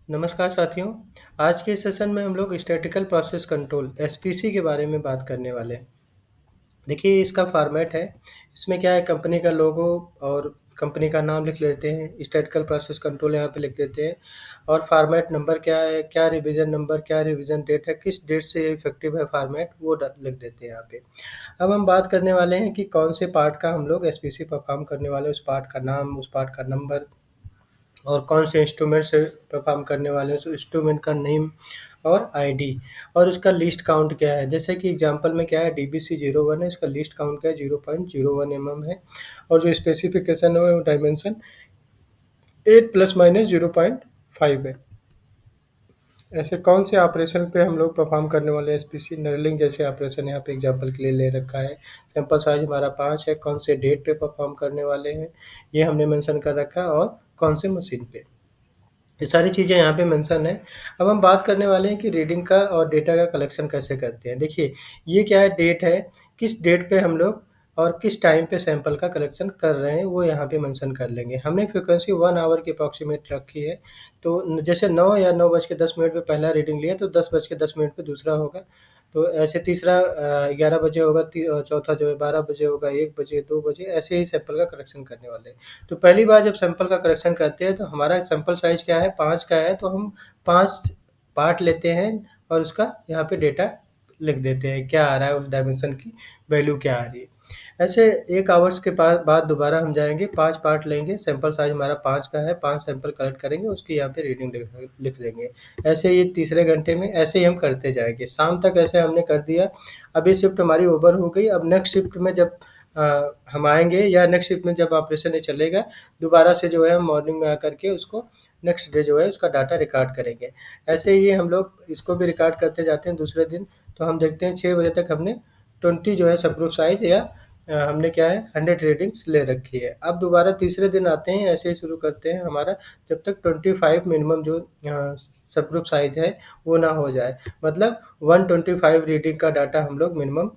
नमस्कार साथियों। आज के सेशन में हम लोग स्टैटिकल प्रोसेस कंट्रोल एसपीसी के बारे में बात करने वाले हैं। देखिए इसका फॉर्मेट है, इसमें क्या है कंपनी का लोगो और कंपनी का नाम लिख लेते हैं, स्टैटिकल प्रोसेस कंट्रोल यहाँ पे लिख देते हैं और फॉर्मेट नंबर क्या है, क्या रिवीजन नंबर, क्या रिवीजन डेट है, किस डेट से ये इफेक्टिव है फॉर्मेट वो लिख देते हैं यहाँ पे। अब हम बात करने वाले हैं कि कौन से पार्ट का हम लोग एसपीसी परफॉर्म करने वाले हैं, उस पार्ट का नाम, उस पार्ट का नंबर और कौन से इंस्ट्रूमेंट से परफॉर्म करने वाले हैं, उस इंस्ट्रूमेंट का नेम और आईडी और उसका लीस्ट काउंट क्या है। जैसे कि एग्जांपल में क्या है डीबीसी 01 है, इसका लीस्ट काउंट क्या है 0.01 mm है और जो स्पेसिफिकेशन है वो डायमेंशन 8 ± 0.5 है। ऐसे कौन से ऑपरेशन पे हम लोग परफॉर्म करने वाले हैं एसपीसी नरलिंग जैसे ऑपरेशन यहाँ पे एग्जांपल के लिए ले रखा है। सैंपल साइज हमारा 5 है, कौन से डेट पे परफॉर्म करने वाले हैं ये हमने मेंशन कर रखा है और कौन से मशीन पे, ये सारी चीज़ें यहाँ पे मेंशन है। अब हम बात करने वाले हैं कि रीडिंग का और डेटा का कलेक्शन कैसे करते हैं। देखिए ये क्या है, डेट है, किस डेट पे हम लोग और किस टाइम पे सैंपल का कलेक्शन कर रहे हैं वो यहाँ पे मेंशन कर लेंगे। हमने फ्रीक्वेंसी 1 आवर की अप्रॉक्सीमेट रखी है, तो जैसे 9 या 9:10 पे पहला रीडिंग लिया तो 10:10 पे दूसरा होगा। तो ऐसे तीसरा 11 बजे होगा, चौथा जो है 12 बजे होगा, 1 बजे, 2 बजे, ऐसे ही सैंपल का कलेक्शन करने वाले हैं। तो पहली बार जब सैंपल का करेक्शन करते हैं तो हमारा सैंपल साइज़ क्या है 5 का है, तो हम 5 पार्ट लेते हैं और उसका यहाँ पे डेटा लिख देते हैं, क्या आ रहा है उस डायमेंशन की वैल्यू क्या आ रही है। ऐसे 1 आवर्स के बाद दोबारा हम जाएँगे, 5 पार्ट लेंगे, सैंपल साइज़ हमारा 5 का है, 5 सैंपल कलेक्ट करेंगे, उसकी यहाँ पे रीडिंग लिख देंगे। ऐसे ही तीसरे घंटे में ऐसे ही हम करते जाएँगे। शाम तक ऐसे हमने कर दिया। अब ये शिफ्ट हमारी ओवर हो गई। अब नेक्स्ट शिफ्ट में जब हम आएँगे या नेक्स्ट शिफ्ट में जब ऑपरेशन ये चलेगा, दोबारा से जो है हम मॉर्निंग में आकर के उसको नेक्स्ट डे जो है उसका डाटा रिकॉर्ड करेंगे। ऐसे ही हम लोग इसको भी रिकॉर्ड करते जाते हैं दूसरे दिन। तो हम देखते हैं 6 बजे तक हमने 20 जो है सबग्रुप साइज़ या हमने क्या है 100 रीडिंग्स ले रखी है। अब दोबारा तीसरे दिन आते हैं, ऐसे ही शुरू करते हैं हमारा जब तक 25 मिनिमम जो सबग्रुप साइज़ है वो ना हो जाए। मतलब 125 रीडिंग का डाटा हम लोग मिनिमम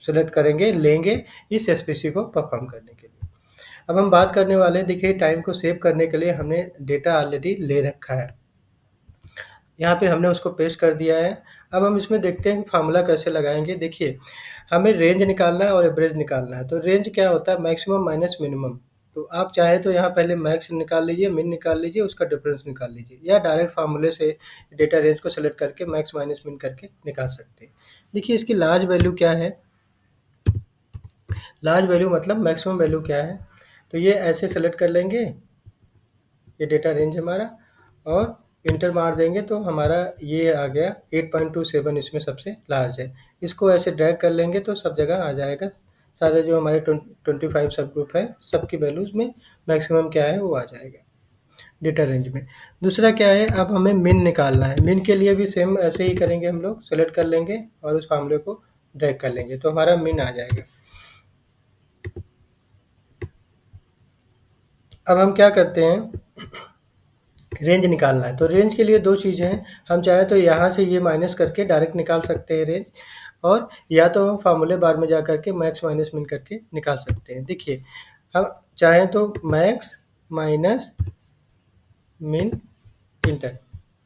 सेलेक्ट करेंगे, लेंगे इस एसपीसी को परफॉर्म करने के लिए। अब हम बात करने वाले हैं, देखिए टाइम को सेव करने के लिए हमने डेटा ऑलरेडी ले रखा है। यहाँ पे हमने उसको पेस्ट कर दिया है। अब हम इसमें देखते हैं कि फार्मूला कैसे लगाएँगे। देखिए हमें रेंज निकालना है और एवरेज निकालना है। तो रेंज क्या होता है मैक्सिमम माइनस मिनिमम। तो आप चाहें तो यहाँ पहले मैक्स निकाल लीजिए, मिन निकाल लीजिए, उसका डिफरेंस निकाल लीजिए या डायरेक्ट फार्मूले से डेटा रेंज को सेलेक्ट करके मैक्स माइनस मिन करके निकाल सकते हैं। देखिए इसकी लार्ज वैल्यू क्या है, लार्ज वैल्यू मतलब मैक्सिमम वैल्यू क्या है। तो ये ऐसे सेलेक्ट कर लेंगे, ये डेटा रेंज हमारा, और इंटर मार देंगे तो हमारा ये आ गया 8.27 इसमें सबसे लार्ज है। इसको ऐसे ड्रैग कर लेंगे तो सब जगह आ जाएगा, सारे जो हमारे 25 सब ग्रुप है सबकी वैल्यूज़ में मैक्सिमम क्या है वो आ जाएगा डेटा रेंज में। दूसरा क्या है, अब हमें मिन निकालना है। मिन के लिए भी सेम ऐसे ही करेंगे, हम लोग सेलेक्ट कर लेंगे और उस फार्मूले को ड्रैग कर लेंगे तो हमारा मिन आ जाएगा। अब हम क्या करते हैं, रेंज निकालना है। तो रेंज के लिए 2 चीज़ें हैं, हम चाहे तो यहाँ से ये माइनस करके डायरेक्ट निकाल सकते हैं रेंज, और या तो हम फार्मूले बार में जा कर के मैक्स माइनस मिन करके निकाल सकते हैं। देखिए हम चाहें तो मैक्स माइनस मिन इंटर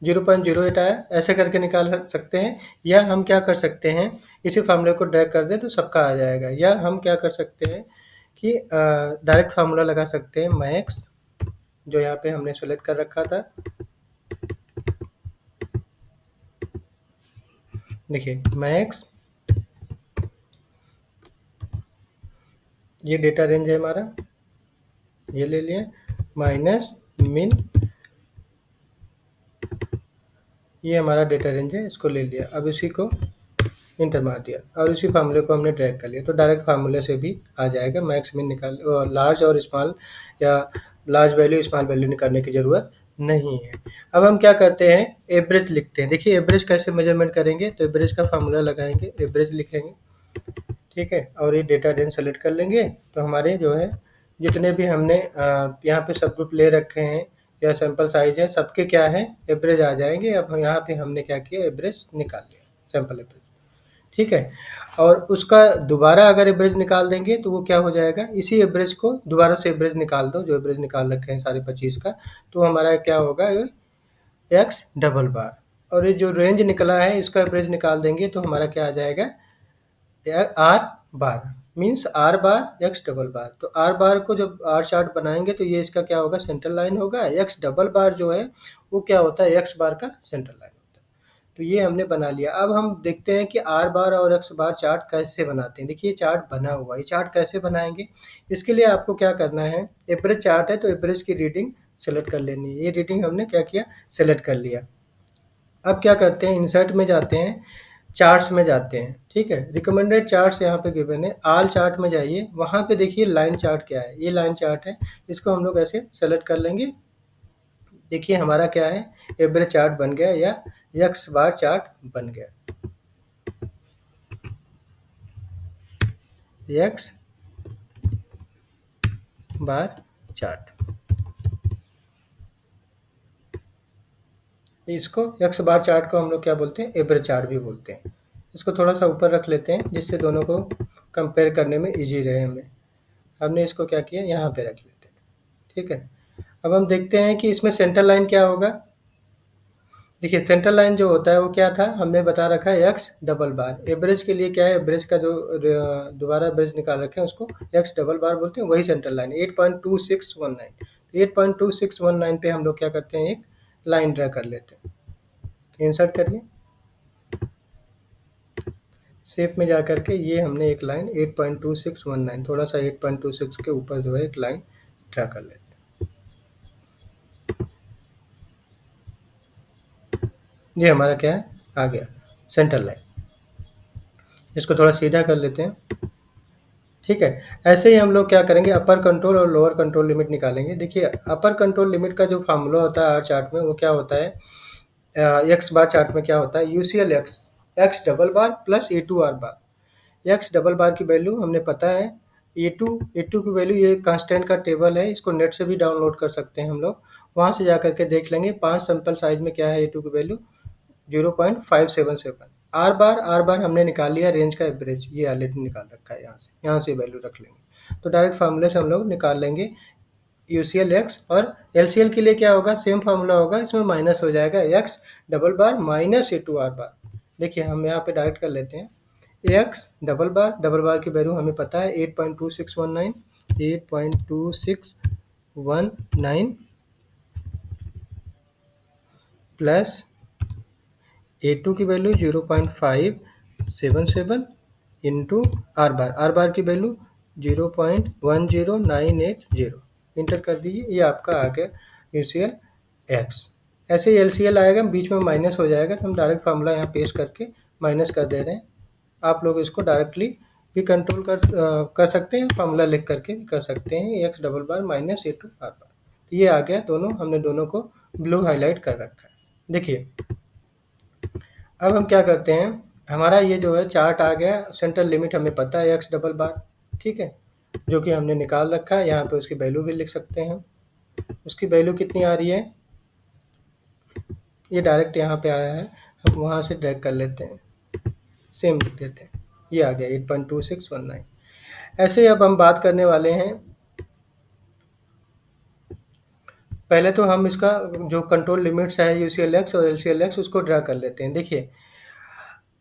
0.08 आया ऐसे करके निकाल सकते हैं, या हम क्या कर सकते हैं इसी फार्मूले को ड्रैग कर दें तो सबका आ जाएगा, या हम क्या कर सकते हैं कि डायरेक्ट फार्मूला लगा सकते हैं मैक्स जो यहाँ पे हमने सेलेक्ट कर रखा था। देखिए मैक्स, ये डेटा रेंज है हमारा, ये ले लिया, माइनस मिन, ये हमारा डेटा रेंज है, इसको ले लिया। अब इसी को इंटर मार दिया और इसी फार्मूले को हमने ड्रैग कर लिया तो डायरेक्ट फार्मूले से भी आ जाएगा। मैक्स मिन निकाल लार्ज और स्मॉल या लार्ज वैल्यू स्मॉल वैल्यू निकालने की ज़रूरत नहीं है। अब हम क्या करते हैं, एवरेज लिखते हैं। देखिए एवरेज कैसे मेजरमेंट करेंगे, तो एवरेज का फार्मूला लगाएंगे, एवरेज लिखेंगे, ठीक है, और ये डेटा रेंज सेलेक्ट कर लेंगे तो हमारे जो है जितने भी हमने यहाँ पे सब ग्रुप ले रखे हैं या सैंपल साइज है सबके क्या है एवरेज आ जाएंगे। अब यहाँ पे हमने क्या किया, एवरेज निकाल लिया, सैंपल एवरेज, ठीक है। और उसका दोबारा अगर एवरेज निकाल देंगे तो वो क्या हो जाएगा, इसी एवरेज को दोबारा से एवरेज निकाल दो, जो एवरेज निकाल रखे हैं सारे 25 का, तो हमारा क्या होगा एक्स डबल बार, और ये जो रेंज निकला है इसका एवरेज निकाल देंगे तो हमारा क्या आ जाएगा, R bar means R bar X double bar. तो आर बार को जब आर चार्ट बनाएंगे तो ये इसका क्या होगा, सेंट्रल लाइन होगा। एक्स डबल बार जो है वो क्या होता है, एक्स बार का सेंट्रल लाइन होता है। तो ये हमने बना लिया। अब हम देखते हैं कि आर बार और एक्स बार चार्ट कैसे बनाते हैं। देखिए चार्ट बना हुआ है, ये चार्ट कैसे बनाएंगे, इसके लिए आपको क्या करना है, एवरेज चार्ट है तो एवरेज की रीडिंग सेलेक्ट कर लेनी है। ये रीडिंग हमने क्या किया, सेलेक्ट कर लिया। अब क्या करते हैं, इंसर्ट में जाते हैं, चार्ट्स में जाते हैं, ठीक है। रिकमेंडेड चार्ट्स यहाँ पे गिवन है, आल चार्ट में जाइए, वहाँ पे देखिए लाइन चार्ट क्या है, ये लाइन चार्ट है, इसको हम लोग ऐसे सेलेक्ट कर लेंगे। देखिए हमारा क्या है, एवरेज चार्ट बन गया या एक्स बार चार्ट बन गया, एक्स बार चार्ट। इसको एक्स बार चार्ट को हम लोग क्या बोलते हैं, एवरेज चार्ट भी बोलते हैं। इसको थोड़ा सा ऊपर रख लेते हैं जिससे दोनों को कंपेयर करने में इजी रहे हमें। हमने इसको क्या किया, यहाँ पे रख लेते हैं, ठीक है। अब हम देखते हैं कि इसमें सेंटर लाइन क्या होगा। देखिए सेंटर लाइन जो होता है वो क्या था, हमने बता रखा है एक्स डबल बार। एवरेज के लिए क्या है, एवरेज का जो दोबारा एवरेज निकाल रखे हैं उसको एक्स डबल बार बोलते हैं, वही सेंटर लाइन 8.2619। 8.2619 पे हम लोग क्या करते हैं, एक लाइन ड्रा कर लेते हैं। इंसर्ट करिए, शेप में जा करके ये हमने एक लाइन 8.2619, थोड़ा सा 8.26 के ऊपर जो है एक लाइन ड्रा कर लेते हैं। ये हमारा क्या है, आ गया सेंटर लाइन। इसको थोड़ा सीधा कर लेते हैं, ठीक है। ऐसे ही हम लोग क्या करेंगे, अपर कंट्रोल और लोअर कंट्रोल लिमिट निकालेंगे। देखिए अपर कंट्रोल लिमिट का जो फार्मूला होता है आर चार्ट में वो क्या होता है, एक्स बार चार्ट में क्या होता है, UCL X, X double bar plus A two R bar. X double bar की वैल्यू हमने पता है, ए टू की वैल्यू, ये कांस्टेंट का टेबल है, इसको नेट से भी डाउनलोड कर सकते हैं हम लोग, वहाँ से जा करके देख लेंगे। 5 सैंपल साइज में क्या है ए टू की वैल्यू 0.577। आर बार हमने निकाल लिया, रेंज का एवरेज ये ऑलरेडी निकाल रखा है, यहाँ से वैल्यू रख लेंगे तो डायरेक्ट फार्मूले से हम लोग निकाल लेंगे यूसीएल एक्स। और एलसीएल के लिए क्या होगा, सेम फार्मूला होगा, इसमें माइनस हो जाएगा, X double bar minus A two R bar. देखिए हम यहाँ पे डायरेक्ट कर लेते हैं, एक्स डबल बार की वैल्यू हमें पता है 8.2619, 8.2619 प्लस ए टू की वैल्यू 0.577 इंटू आर बार की वैल्यू 0.10980। इंटर कर दीजिए, ये आपका आ गया यूसीएल एक्स। ऐसे ही एलसीएल आएगा, बीच में माइनस हो जाएगा तो हम डायरेक्ट फार्मूला यहाँ पेस्ट करके माइनस कर दे रहे हैं। आप लोग इसको डायरेक्टली भी कंट्रोल कर सकते हैं, फार्मूला लिख करके भी कर सकते हैं, X double bar minus A two R bar. तो ये आ गया दोनों, हमने दोनों को ब्लू हाईलाइट कर रखा है। देखिए अब हम क्या करते हैं, हमारा ये जो है चार्ट आ गया, सेंट्रल लिमिट हमें पता है एक्स डबल बार, ठीक है, जो कि हमने निकाल रखा है। यहाँ पे उसकी वैल्यू भी लिख सकते हैं, उसकी वैल्यू कितनी आ रही है, ये डायरेक्ट यहाँ पे आया है, हम वहाँ से ड्रैग कर लेते हैं, सेम लिख देते हैं, ये आ गया 8.2619। ऐसे ही अब हम बात करने वाले हैं, पहले तो हम इसका जो कंट्रोल लिमिट्स है यूसीएल एक्स और एलसीएल एक्स उसको ड्रा कर लेते हैं। देखिए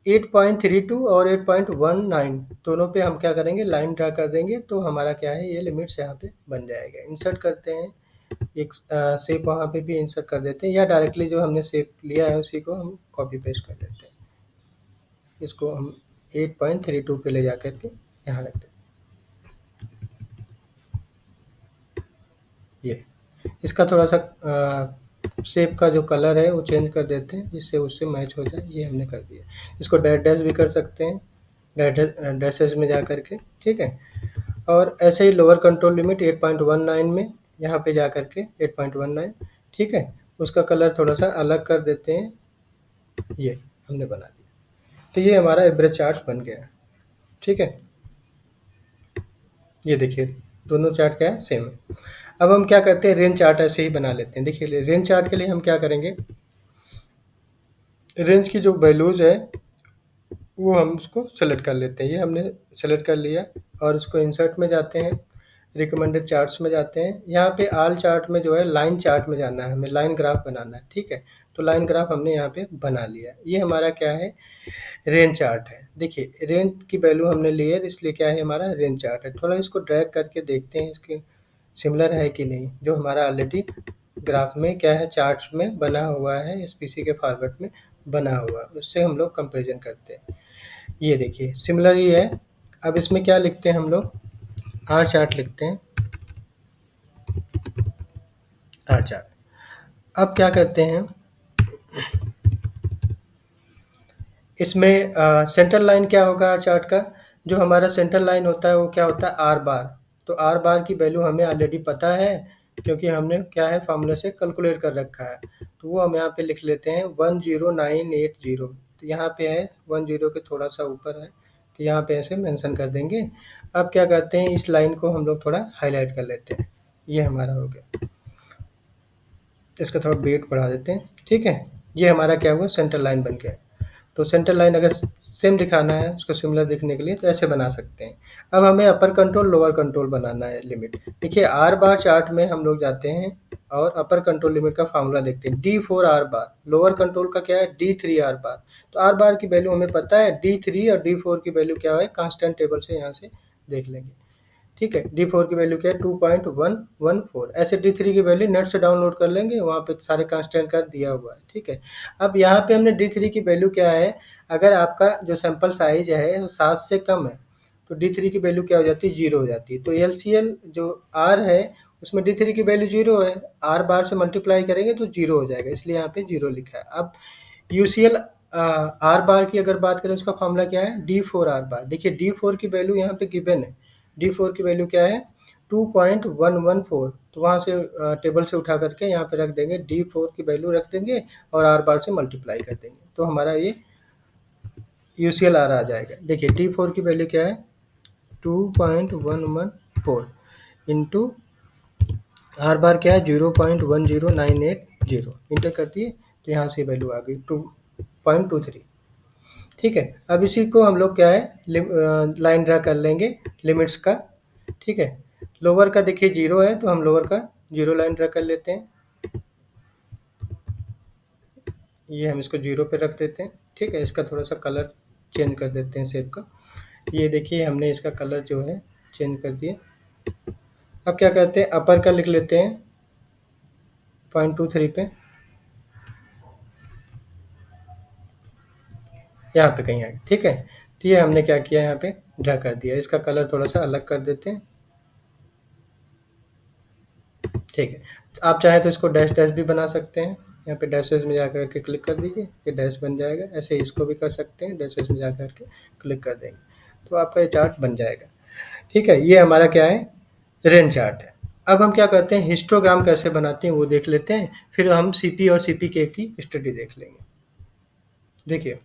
8.32 और 8.19 दोनों पे हम क्या करेंगे, लाइन ड्रा कर देंगे तो हमारा क्या है, ये लिमिट्स यहाँ पे बन जाएगा। इंसर्ट करते हैं, एक शेप वहाँ पे भी इंसर्ट कर देते हैं, या डायरेक्टली जो हमने शेप लिया है उसी को हम कॉपी पेस्ट कर देते हैं। इसको हम 8.32 पे ले जा करके यहाँ रख देते हैं। ये इसका थोड़ा सा शेप का जो कलर है वो चेंज कर देते हैं जिससे उससे मैच हो जाए, ये हमने कर दिया। इसको डैश डैश भी कर सकते हैं, डैशेस में जा करके, ठीक है। और ऐसे ही लोअर कंट्रोल लिमिट 8.19 में यहाँ पे जा करके 8.19, ठीक है, उसका कलर थोड़ा सा अलग कर देते हैं, ये हमने बना दिया। तो ये हमारा एवरेज चार्ट बन गया, ठीक है। ये देखिए दोनों चार्ट क्या है, सेम है। अब हम क्या करते हैं, रेंज चार्ट ऐसे ही बना लेते हैं। देखिए रेंज चार्ट के लिए हम क्या करेंगे, रेंज की जो वैल्यूज़ है वो हम उसको सेलेक्ट कर लेते हैं। ये हमने सेलेक्ट कर लिया और उसको इंसर्ट में जाते हैं, रिकमेंडेड चार्ट्स में जाते हैं। यहाँ पे आल चार्ट में जो है लाइन चार्ट में जाना है, हमें लाइन ग्राफ बनाना है, ठीक है। तो लाइन ग्राफ हमने यहाँ पे बना लिया। ये हमारा क्या है, रेंज चार्ट है। देखिए रेंज की वैल्यू हमने ली है, इसलिए क्या है हमारा रेंज चार्ट है। थोड़ा इसको ड्रैग करके देखते हैं इसके सिमिलर है कि नहीं, जो हमारा ऑलरेडी ग्राफ में क्या है, चार्ट में बना हुआ है, एसपीसी के फॉर्मेट में बना हुआ है, उससे हम लोग कंपेरिजन करते हैं। ये देखिए सिमिलर ही है। अब इसमें क्या लिखते हैं हम लोग, आर चार्ट लिखते हैं, आर चार्ट। अब क्या करते हैं, इसमें सेंट्रल लाइन क्या होगा चार्ट का, जो हमारा सेंट्रल लाइन होता है वो क्या होता है, आर बार। तो आर बार की वैल्यू हमें ऑलरेडी पता है, क्योंकि हमने क्या है फार्मूला से कैलकुलेट कर रखा है। तो वो हम यहाँ पे लिख लेते हैं 10980। तो यहाँ पे है 10 के थोड़ा सा ऊपर है, तो यहाँ पे ऐसे मेंशन कर देंगे। अब क्या करते हैं, इस लाइन को हम लोग थोड़ा हाईलाइट कर लेते हैं। ये हमारा हो गया, इसका थोड़ा वेट बढ़ा देते हैं, ठीक है। ये हमारा क्या हुआ, सेंट्रल लाइन बन गया। तो सेंट्रल लाइन अगर सेम दिखाना है उसको सिमिलर दिखने के लिए तो ऐसे बना सकते हैं। अब हमें अपर कंट्रोल लोअर कंट्रोल बनाना है लिमिट। देखिए आर बार चार्ट में हम लोग जाते हैं और अपर कंट्रोल लिमिट का फार्मूला देखते हैं, D4 are bar. Lower control का क्या है, D3 आर बार। तो आर बार की वैल्यू हमें पता है, D3 और D4 की वैल्यू क्या है, कांस्टेंट टेबल से यहाँ से देख लेंगे, ठीक है। D4 की वैल्यू क्या है, 2.114। ऐसे D3 की वैल्यू नेट से डाउनलोड कर लेंगे, वहाँ पे सारे कांस्टेंट का दिया हुआ है, ठीक है। अब यहाँ पे हमने D3 की वैल्यू क्या है, अगर आपका जो सैंपल साइज है वो 7 से कम है तो D3 की वैल्यू क्या हो जाती है, 0 हो जाती है। तो LCL जो R है उसमें D3 की वैल्यू 0 है, R बार से मल्टीप्लाई करेंगे तो 0 हो जाएगा, इसलिए यहाँ पे 0 लिखा है। अब UCL R बार की अगर बात करें उसका फॉर्मूला क्या है, D4 R बार। देखिए D4 की वैल्यू यहाँ पे गिवन है, D4 की वैल्यू क्या है, 2.114। तो वहाँ से टेबल से उठा करके यहाँ पे रख देंगे, D4 की वैल्यू रख देंगे और R बार से मल्टीप्लाई कर देंगे, तो हमारा ये UCL R आ जाएगा। देखिए D4 की वैल्यू क्या है, 2.114 इंटू R बार क्या है, 0.10980। इंटर कर दिए तो यहाँ से वैल्यू आ गई 2.23, ठीक है। अब इसी को हम लोग क्या है, लाइन ड्रा कर लेंगे लिमिट्स का, ठीक है। लोअर का देखिए 0 है तो हम लोअर का 0 लाइन ड्रा कर लेते हैं। ये हम इसको 0 पे रख देते हैं, ठीक है। इसका थोड़ा सा कलर चेंज कर देते हैं शेप का। ये देखिए हमने इसका कलर जो है चेंज कर दिया। अब क्या करते हैं, अपर का लिख लेते हैं 0.23 पे, यहाँ पे कहीं आए, ठीक है। तो ये हमने क्या किया, यहाँ पे ड्रा कर दिया। इसका कलर थोड़ा सा अलग कर देते हैं, ठीक है। आप चाहें तो इसको डैश डैश भी बना सकते हैं, यहाँ पे डैशेज में जाकर के क्लिक कर दीजिए, ये डैश बन जाएगा। ऐसे इसको भी कर सकते हैं, डैशेज में जाकर के क्लिक कर देंगे तो आपका ये चार्ट बन जाएगा, ठीक है। ये हमारा क्या है, रेंज चार्ट है। अब हम क्या करते हैं, हिस्टोग्राम कैसे बनाते हैं वो देख लेते हैं, फिर हम सीपी और सीपीके की स्टडी देख लेंगे। देखिए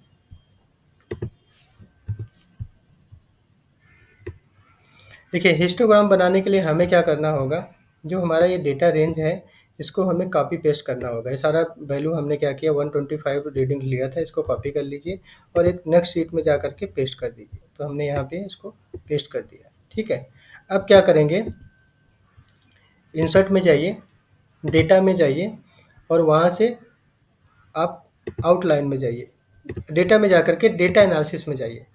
देखिए हिस्टोग्राम बनाने के लिए हमें क्या करना होगा, जो हमारा ये डेटा रेंज है इसको हमें कॉपी पेस्ट करना होगा। ये सारा वैल्यू हमने क्या किया, 125 रीडिंग लिया था, इसको कॉपी कर लीजिए और एक नेक्स्ट शीट में जा करके पेस्ट कर दीजिए। तो हमने यहाँ पे इसको पेस्ट कर दिया, ठीक है। अब क्या करेंगे, इंसर्ट में जाइए, डेटा में जाइए और वहाँ से आप आउटलाइन में जाइए, डेटा में जा करके डेटा एनालिसिस में जाइए,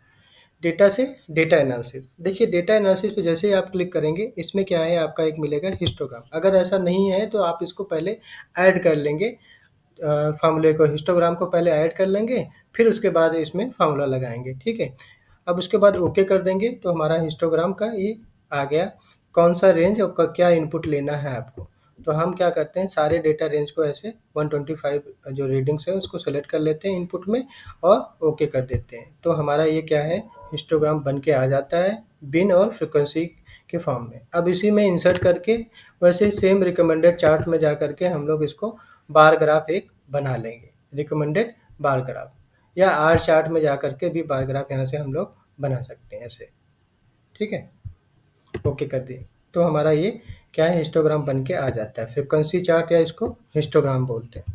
डेटा से डेटा एनालिसिस। देखिए डेटा एनालिसिस पे जैसे ही आप क्लिक करेंगे इसमें क्या है, आपका एक मिलेगा हिस्टोग्राम। अगर ऐसा नहीं है तो आप इसको पहले ऐड कर लेंगे, फार्मूले को, हिस्टोग्राम को पहले ऐड कर लेंगे, फिर उसके बाद इसमें फार्मूला लगाएंगे, ठीक है। अब उसके बाद ओके कर देंगे तो हमारा हिस्टोग्राम का ये आ गया, कौन सा रेंज और क्या इनपुट लेना है आपको। तो हम क्या करते हैं, सारे डेटा रेंज को ऐसे 125 जो रीडिंग्स है उसको सेलेक्ट कर लेते हैं इनपुट में और ओके कर देते हैं। तो हमारा ये क्या है, हिस्टोग्राम बन के आ जाता है बिन और फ्रिक्वेंसी के फॉर्म में। अब इसी में इंसर्ट करके वैसे ही सेम रिकमेंडेड चार्ट में जा करके हम लोग इसको बार ग्राफ एक बना लेंगे, रिकमेंडेड बार ग्राफ, या आर चार्ट में जा करके भी बार ग्राफ यहाँ से हम लोग बना सकते हैं ऐसे, ठीक है। ओके कर दिए तो हमारा ये क्या है, हिस्टोग्राम बन के आ जाता है, फ्रिक्वेंसी चार्ट या इसको हिस्टोग्राम बोलते हैं।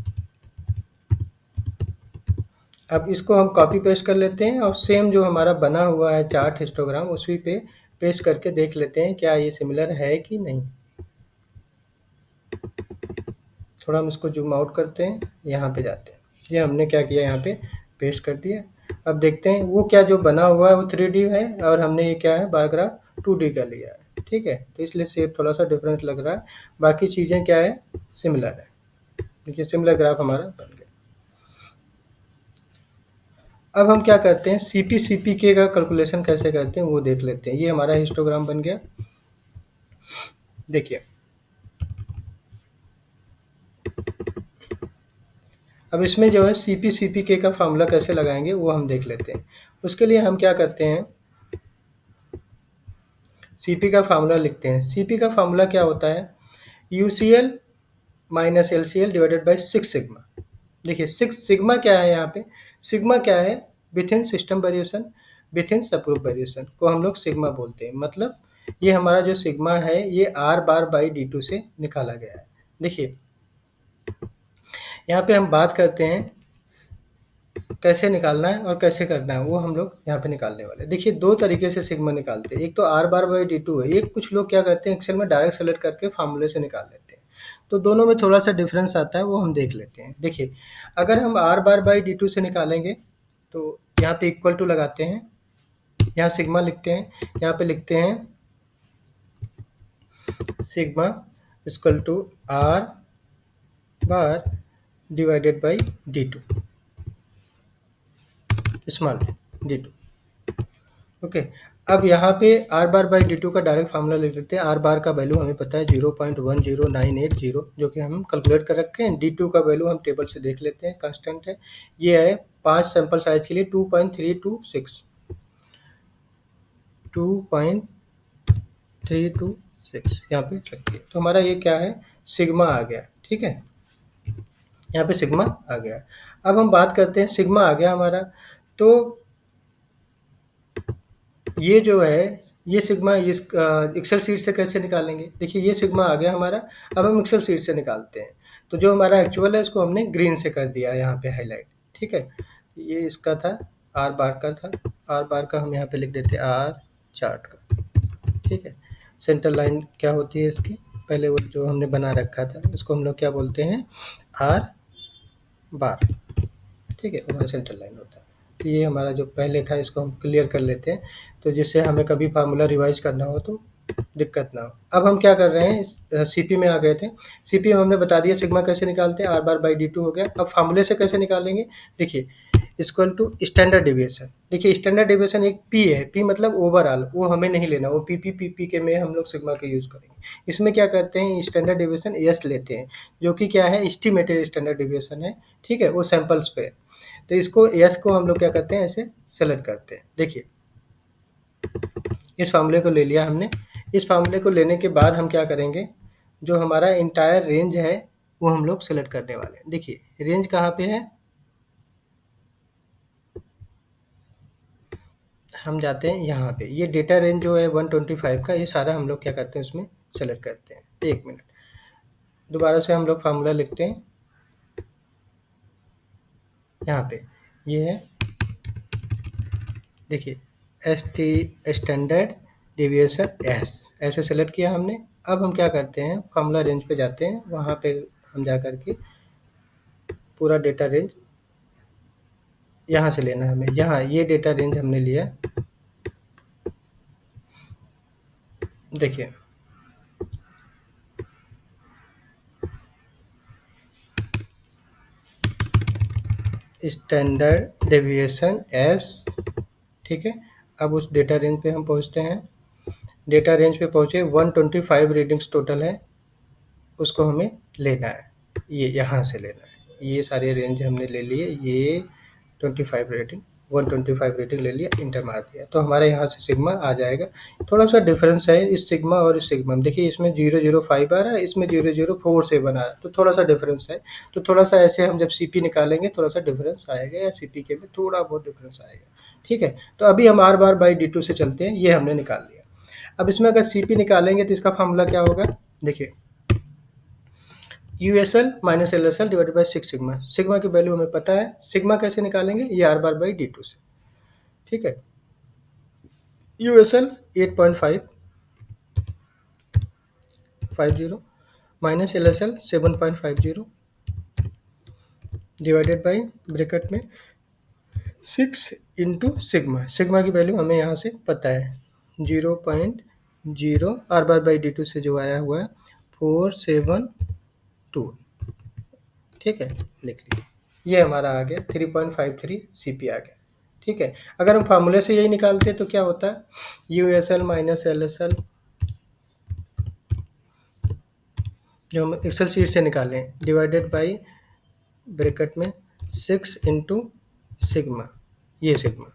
अब इसको हम कॉपी पेस्ट कर लेते हैं और सेम जो हमारा बना हुआ है चार्ट हिस्टोग्राम उसी पे पेस्ट करके देख लेते हैं क्या ये सिमिलर है कि नहीं। थोड़ा हम इसको जूम आउट करते हैं, यहाँ पे जाते हैं। ये हमने क्या किया, यहाँ पे पेस्ट कर दिया। अब देखते हैं वो क्या जो बना हुआ है वो 3D है और हमने ये क्या है बार ग्राफ 2D का लिया है, ठीक है। तो इसलिए शेप थोड़ा सा डिफरेंस लग रहा है, बाकी चीज़ें क्या है सिमिलर है। देखिए सिमिलर ग्राफ हमारा बन गया। अब हम क्या करते हैं CP का कैलकुलेशन कैसे करते हैं वो देख लेते हैं। ये हमारा हिस्टोग्राम बन गया। देखिए अब इसमें जो है CP का फार्मूला कैसे लगाएंगे वो हम देख लेते हैं। उसके लिए हम क्या करते हैं, CP का फार्मूला लिखते हैं। CP का फार्मूला क्या होता है, UCL minus LCL divided by 6 sigma. देखिए 6 सिग्मा क्या है, यहाँ पे सिग्मा क्या है, within system variation, within subgroup variation को हम लोग सिग्मा बोलते हैं। मतलब ये हमारा जो सिग्मा है ये R बार बाई D2 से निकाला गया है। देखिए यहाँ पे हम बात करते हैं कैसे निकालना है और कैसे करना है, वो हम लोग यहाँ पे निकालने वाले हैं। देखिए दो तरीके से सिग्मा निकालते हैं, एक तो R बार बाई D2 है, एक कुछ लोग क्या करते हैं एक्सेल में डायरेक्ट सेलेक्ट करके फार्मूले से निकाल लेते हैं। तो दोनों में थोड़ा सा डिफरेंस आता है, वो हम देख लेते हैं। देखिए अगर हम R बार बाई D2 से निकालेंगे तो यहाँ पे इक्वल टू लगाते हैं, यहाँ सिग्मा लिखते हैं, यहाँ पे लिखते हैं sigma equal to R bar divided by D2 small D2। Okay अब यहाँ पे R बार बाई D2 का डायरेक्ट फार्मूला लिख लेते हैं। R बार का वैल्यू हमें पता है 0.10980 जो कि हम कैलकुलेट कर रखे हैं। D2 का वैल्यू हम टेबल से देख लेते हैं, कांस्टेंट है। ये है 5 सैंपल साइज के लिए 2.326 यहाँ पे रखिए। तो हमारा ये क्या है सिग्मा आ गया, ठीक है, यहाँ पे सिग्मा आ गया। अब हम बात करते हैं सिग्मा आ गया हमारा, तो ये जो है ये सिग्मा इस एक्सेल शीट से कैसे निकालेंगे। देखिए ये सिग्मा आ गया हमारा, अब हम एक्सेल शीट से निकालते हैं। तो जो हमारा एक्चुअल है इसको हमने ग्रीन से कर दिया यहाँ पे हाईलाइट, ठीक है। ये इसका था R बार का था, R बार का हम यहाँ पे लिख देते हैं R चार्ट का, ठीक है। सेंटर लाइन क्या होती है इसकी, पहले वो जो हमने बना रखा था उसको हम लोग क्या बोलते हैं R बार, ठीक है, हमारा सेंटर लाइन होता है। तो ये हमारा जो पहले था इसको हम क्लियर कर लेते हैं, तो जिससे हमें कभी फार्मूला रिवाइज करना हो तो दिक्कत ना हो। अब हम क्या कर रहे हैं CP में आ गए थे। CP में हमने बता दिया सिग्मा कैसे निकालते हैं, R बार बाई D2 हो गया। अब फार्मूले से कैसे निकालेंगे, देखिए इक्वल टू स्टैंडर्ड डेविएशन। देखिए स्टैंडर्ड डेविएशन एक P है, P मतलब ओवरऑल, वो हमें नहीं लेना, वो PP के में हम लोग सिग्मा का यूज़ करेंगे। इसमें क्या करते हैं स्टैंडर्ड डेविएशन S लेते हैं, जो कि क्या है एस्टिमेटेड स्टैंडर्ड डेविएशन है, ठीक है, वो सैंपल्स पे है। तो इसको S को हम लोग क्या करते हैं ऐसे सेलेक्ट करते हैं। देखिए इस फार्मूले को ले लिया हमने। इस फार्मूले को लेने के बाद हम क्या करेंगे, जो हमारा इंटायर रेंज है वो हम लोग सेलेक्ट करने वाले हैं। देखिए रेंज कहाँ पे है, हम जाते हैं यहाँ पे, ये डेटा रेंज जो है 125 का, ये सारा हम लोग क्या करते हैं उसमें सेलेक्ट करते हैं। एक मिनट, दोबारा से हम लोग फार्मूला लिखते हैं यहाँ पे, ये है देखिए स्टैंडर्ड डेविएशन S ऐसे सेलेक्ट किया हमने। अब हम क्या करते हैं फार्मूला रेंज पे जाते हैं, वहाँ पे हम जा कर के पूरा डेटा रेंज यहाँ से लेना है हमें। यहाँ ये डेटा रेंज हमने लिया, देखिए स्टैंडर्ड डेविएशन S, ठीक है। अब उस डेटा रेंज पे हम पहुँचते हैं। डेटा रेंज पे पहुँचे 125 रीडिंग्स टोटल है, उसको हमें लेना है, ये यहाँ से लेना है। ये सारे रेंज हमने ले लिए, ये 25 रेटिंग 125 रेटिंग ले लिया, इंटर मार दिया, तो हमारे यहाँ से सिग्मा आ जाएगा। थोड़ा सा डिफरेंस है इस सिग्मा और इस सिग्मा में, देखिए इसमें 005 आ रहा है, इसमें 004 आ रहा है, तो थोड़ा सा डिफरेंस है। तो थोड़ा सा ऐसे हम जब CP निकालेंगे थोड़ा सा डिफरेंस आएगा, या CP के में थोड़ा बहुत डिफरेंस आएगा, ठीक है। तो अभी हम R बार बाई D2 से चलते हैं, ये हमने निकाल लिया। अब इसमें अगर CP निकालेंगे तो इसका फार्मूला क्या होगा, देखिए USL minus LSL divided by 6 sigma. Sigma की वैल्यू हमें पता है, सिग्मा कैसे निकालेंगे, ये R बार बाई D2 से, ठीक है। USL 8.550 minus LSL 7.50 divided by bracket में 6 इंटू सिग्मा। सिग्मा की वैल्यू हमें यहाँ से पता है 0.0 R bar by D two से जो आया हुआ है 472। ठीक है, लिख लीजिए। ये हमारा आ गया 3.53 CP आ गया। ठीक है, अगर हम फार्मूले से यही निकालते हैं तो क्या होता है USL माइनस LSL, जो हम एक्सेल शीट से निकालें, डिवाइडेड बाई ब्रैकेट में 6 इंटू सिग्मा, ये सिग्मा।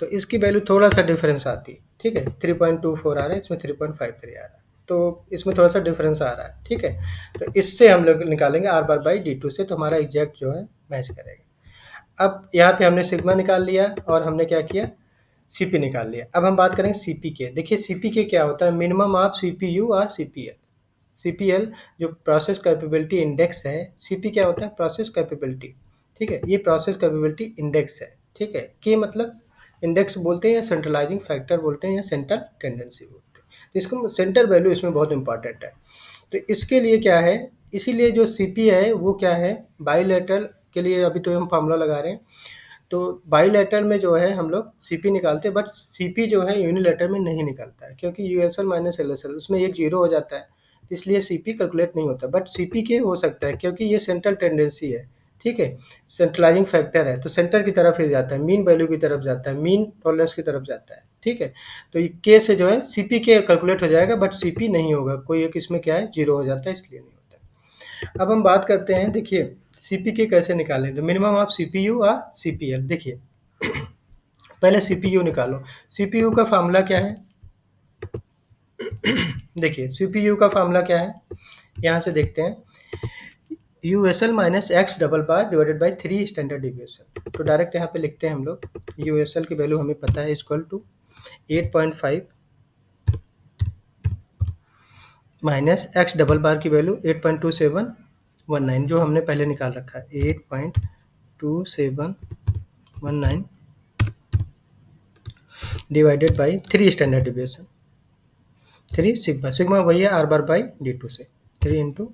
तो इसकी वैल्यू थोड़ा सा डिफरेंस आती है। ठीक है, 3.24 आ रहा है, इसमें 3.53 आ रहा है, तो इसमें थोड़ा सा डिफरेंस आ रहा है। ठीक है, तो इससे हम लोग निकालेंगे R bar by D two से, तो हमारा एग्जैक्ट जो है मैच करेगा। अब यहाँ पे हमने सिग्मा निकाल लिया और हमने क्या किया, CP निकाल लिया। अब हम बात करेंगे CP के। देखिए CP के क्या होता है, मिनिमम ऑफ CPU और CPL। CPL जो प्रोसेस कैपेबिलिटी इंडेक्स है, CP क्या होता है, प्रोसेस कैपेबिलिटी। ठीक है, ये प्रोसेस कैपेबिलिटी इंडेक्स है। ठीक है, कि मतलब इंडेक्स बोलते हैं या सेंट्रलाइजिंग फैक्टर बोलते हैं या सेंट्रल टेंडेंसी बोलते हैं। तो इसको सेंटर वैल्यू इसमें बहुत इंपॉर्टेंट है। तो इसके लिए क्या है, इसीलिए जो CP है वो क्या है, बाईलेटरल के लिए अभी तो हम फार्मूला लगा रहे हैं। तो बाईलेटरल में जो है हम लोग CP निकालते हैं, बट CP जो है यूनिलेटर में नहीं निकलता है, क्योंकि USL माइनस LSL उसमें एक जीरो हो जाता है, इसलिए CP कैलकुलेट नहीं होता। बट CP के हो सकता है, क्योंकि ये सेंट्रल टेंडेंसी है। ठीक है, सेंट्रलाइजिंग फैक्टर है, तो सेंटर की तरफ ही जाता है, मीन वैल्यू की तरफ जाता है, मीन टॉलरेंस की तरफ जाता है। ठीक है, तो ये के से जो है CP के कैलकुलेट हो जाएगा, बट CP नहीं होगा, कोई एक इसमें क्या है जीरो हो जाता है, इसलिए नहीं होता। अब हम बात करते हैं, देखिए CP के कैसे निकालें, तो मिनिमम ऑफ CPU और CPL। देखिए पहले CPU निकालो। CPU का फार्मूला क्या है, देखिए CPU का फार्मूला क्या है, यहाँ से देखते हैं, USL minus X double bar divided by 3 standard deviation. तो डायरेक्ट यहाँ पे लिखते हैं हम लोग, USL की वैल्यू हमें पता है equal to 8.5 minus X double bar की वैल्यू 8.2719, जो हमने पहले निकाल रखा है 8.2719 divided by 3 standard deviation, 3 sigma. Sigma वही है R bar by D two से, 3 into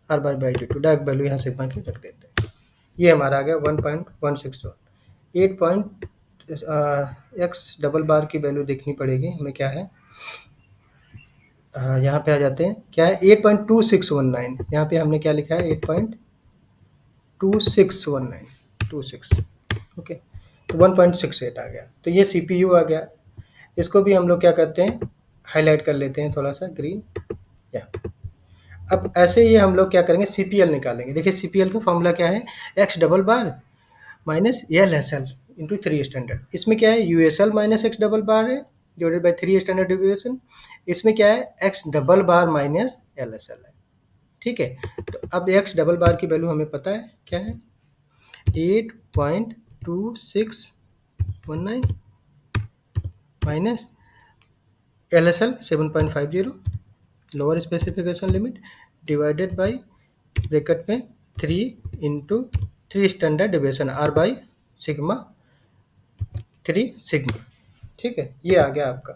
R bar by D two, direct value यहाँ सिग्मा की रख देते हैं। ये हमारा आ गया 1.161। 8 एक्स डबल बार की वैल्यू देखनी पड़ेगी हमें, क्या है, यहाँ पे आ जाते हैं, क्या है 8.2619, यहाँ पे हमने क्या लिखा है 8.2619, ओके, तो 1.68 आ गया। तो ये CPU आ गया। इसको भी हम लोग क्या करते हैं, हाईलाइट कर लेते हैं थोड़ा सा ग्रीन। या अब ऐसे ही हम लोग क्या करेंगे, CPL निकालेंगे। देखिए CPL का फॉर्मूला क्या है, x double bar minus LSL into 3 standard. इसमें क्या है, USL माइनस एक्स डबल बार है डिवाइडेड बाई 3 स्टैंडर्ड डिविएशन। इसमें क्या है, x double bar minus LSL है। ठीक है, तो अब एक्स डबल बार की वैल्यू हमें पता है क्या है, 8.2619 minus LSL 7.50, lower specification limit, divided by bracket में 3 into 3 standard deviation R by sigma 3 sigma. ठीक है, ये आ गया आपका।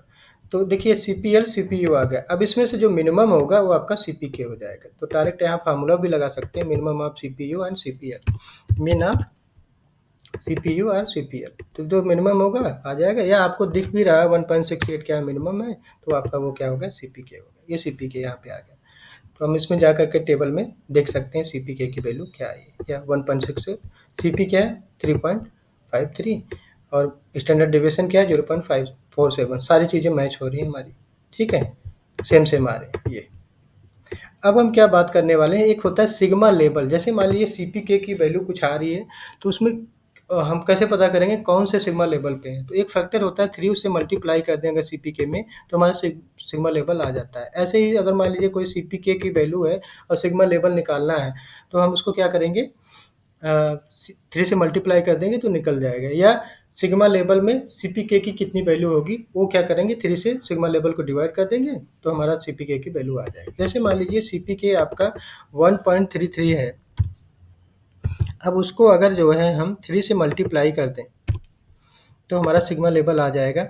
तो देखिए CPL CPU आ गया। अब इसमें से जो मिनिमम होगा वो आपका CPK हो जाएगा। तो डायरेक्ट यहाँ फार्मूला भी लगा सकते हैं, minimum of CPU and CPL, मिन ऑफ CPU और CPL। तो जो मिनिमम होगा आ जाएगा, या आपको दिख भी रहा है 1.68 क्या मिनिमम है, तो आपका वो क्या होगा, CPK होगा। ये CPK यहाँ पे आ गया। तो हम इसमें जा करके टेबल में देख सकते हैं CPK की वैल्यू क्या है, या 1.68, CP क्या है 3.53 और स्टैंडर्ड डिविएशन क्या है 0.547। सारी चीज़ें मैच हो रही हैं हमारी। ठीक है, सेम आ रहे हैं ये। अब हम क्या बात करने वाले हैं, एक होता है सिग्मा लेवल। जैसे मान लीजिए CPK की वैल्यू कुछ आ रही है, तो उसमें हम कैसे पता करेंगे कौन से सिग्मा लेवल पे है। तो एक फैक्टर होता है 3, उससे मल्टीप्लाई कर दें अगर CPK में, तो हमारा सिग्मा लेवल आ जाता है। ऐसे ही अगर मान लीजिए कोई CPK की वैल्यू है और सिग्मा लेवल निकालना है, तो हम उसको क्या करेंगे, 3 से मल्टीप्लाई कर देंगे तो निकल जाएगा। या सिग्मा लेवल में CPK की कितनी वैल्यू होगी, वो क्या करेंगे 3 से सिग्मा लेवल को डिवाइड कर देंगे, तो हमारा CPK की वैल्यू आ जाएगी। जैसे मान लीजिए CPK आपका 1.33 है, अब उसको अगर जो है हम 3 से मल्टीप्लाई कर दें, तो हमारा सिग्मा लेवल आ जाएगा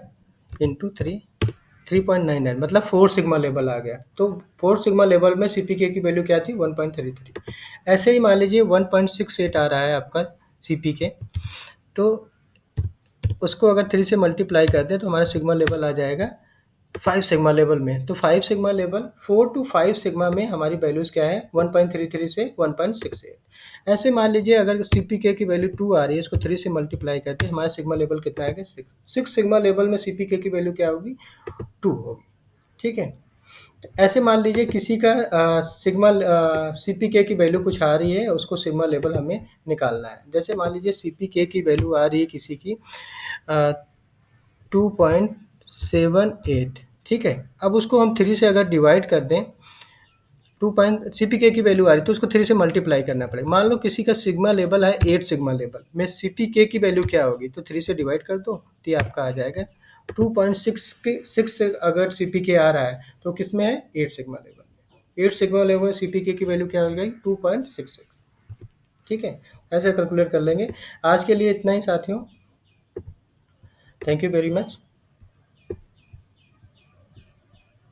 इंटू 3.99, मतलब 4 सिग्मा लेवल आ गया। तो 4 सिग्मा लेवल में CPK की वैल्यू क्या थी, 1.33। ऐसे ही मान लीजिए 1.68 आ रहा है आपका CPK, तो उसको अगर 3 से मल्टीप्लाई कर दें तो हमारा सिग्मा लेवल आ जाएगा 5 सिग्मा लेवल में। तो 5 सिग्मा लेवल 4 टू 5 सिग्मा में हमारी वैल्यूज़ क्या है 1.33 से 1.68। ऐसे मान लीजिए अगर CPK की वैल्यू 2 आ रही है, इसको 3 से मल्टीप्लाई करते हैं, हमारा सिग्मा लेवल कितना आएगा 6 सिग्मा लेवल में CPK की वैल्यू क्या होगी 2 होगी। ठीक है, ऐसे मान लीजिए किसी का सिग्मा CPK की वैल्यू कुछ आ रही है, उसको सिग्मा लेवल हमें निकालना है। जैसे मान लीजिए CPK की वैल्यू आ रही है किसी की 2.78, ठीक है। अब उसको हम 3 से अगर डिवाइड कर दें, CPK की वैल्यू आ रही है तो उसको 3 से मल्टीप्लाई करना पड़ेगा। मान लो किसी का सिग्मा लेवल है 8 सिग्मा लेवल में, CPK की वैल्यू क्या होगी, तो 3 से डिवाइड कर दो तो ये आपका आ जाएगा 2.6 से अगर CPK आ रहा है तो किस में है 8 सिग्मा लेवल में। 8 सिग्मा लेवल में CPK की वैल्यू क्या हो जाएगी 2.66। ठीक है, ऐसे कैलकुलेट कर लेंगे। आज के लिए इतना ही साथियों, थैंक यू वेरी मच।